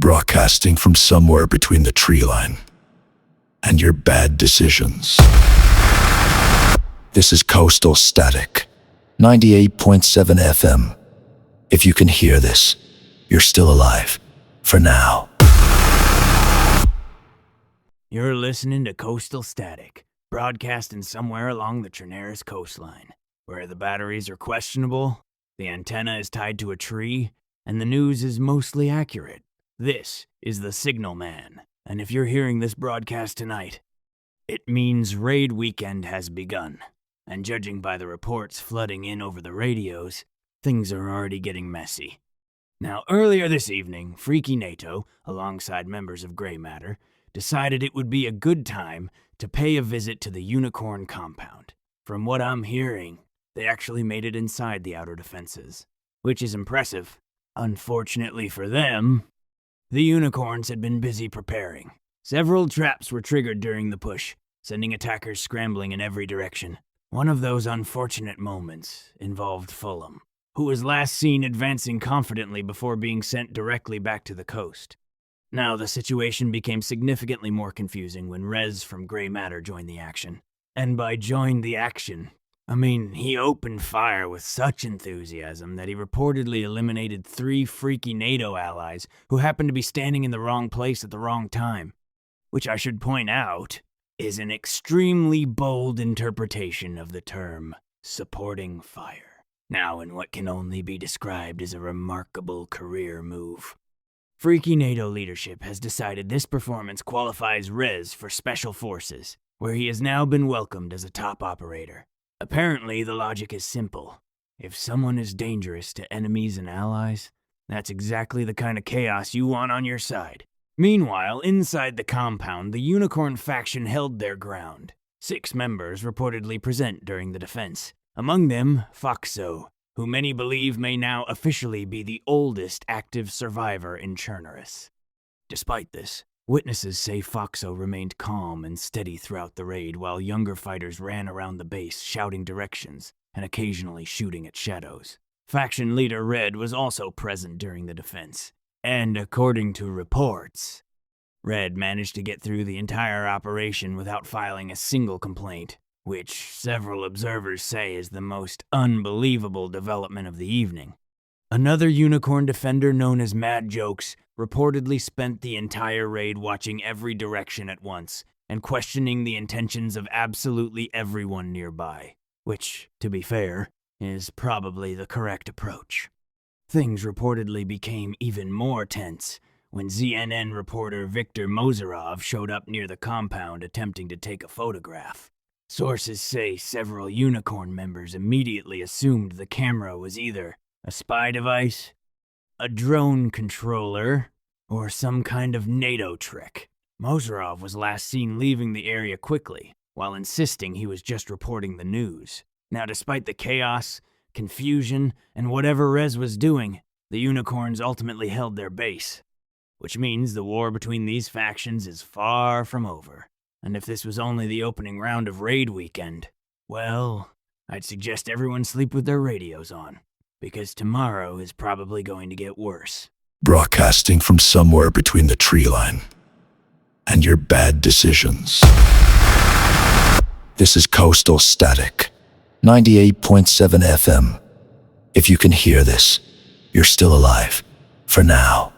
broadcasting from somewhere between the tree line and your bad decisions. This is Coastal Static, 98.7 FM. If you can hear this, you're still alive. For now. You're listening to Coastal Static, broadcasting somewhere along the Treneris coastline, where the batteries are questionable, the antenna is tied to a tree, and the news is mostly accurate. This is the Signal Man, and if you're hearing this broadcast tonight, it means raid weekend has begun, and judging by the reports flooding in over the radios, things are already getting messy. Now, earlier this evening, Freaky NATO, alongside members of Grey Matter, decided it would be a good time to pay a visit to the Unicorn compound. From what I'm hearing, they actually made it inside the outer defenses, which is impressive. Unfortunately for them, the Unicorns had been busy preparing. Several traps were triggered during the push, sending attackers scrambling in every direction. One of those unfortunate moments involved Fulham, who was last seen advancing confidently before being sent directly back to the coast. Now, the situation became significantly more confusing when Rez from Grey Matter joined the action. And by joined the action, I mean he opened fire with such enthusiasm that he reportedly eliminated 3 Freaky NATO allies who happened to be standing in the wrong place at the wrong time, which I should point out is an extremely bold interpretation of the term supporting fire. Now, in what can only be described as a remarkable career move. Freaky NATO leadership has decided this performance qualifies Rez for Special Forces, where he has now been welcomed as a top operator. Apparently, the logic is simple. If someone is dangerous to enemies and allies, that's exactly the kind of chaos you want on your side. Meanwhile, inside the compound, the Unicorn faction held their ground. 6 members reportedly present during the defense. Among them, Foxo, who many believe may now officially be the oldest active survivor in Treneris. Despite this, witnesses say Foxo remained calm and steady throughout the raid while younger fighters ran around the base shouting directions and occasionally shooting at shadows. Faction leader Red was also present during the defense, and according to reports, Red managed to get through the entire operation without filing a single complaint, which several observers say is the most unbelievable development of the evening. Another Unicorn defender known as Mad Jokes reportedly spent the entire raid watching every direction at once and questioning the intentions of absolutely everyone nearby, which, to be fair, is probably the correct approach. Things reportedly became even more tense when ZNN reporter Viktor Mozarov showed up near the compound attempting to take a photograph. Sources say several Unicorn members immediately assumed the camera was either a spy device, a drone controller, or some kind of NATO trick. Mozarov was last seen leaving the area quickly, while insisting he was just reporting the news. Now, despite the chaos, confusion, and whatever Rez was doing, the Unicorns ultimately held their base, which means the war between these factions is far from over. And if this was only the opening round of raid weekend, well, I'd suggest everyone sleep with their radios on, because tomorrow is probably going to get worse. Broadcasting from somewhere between the tree line and your bad decisions. This is Coastal Static, 98.7 FM. If you can hear this, you're still alive. For now.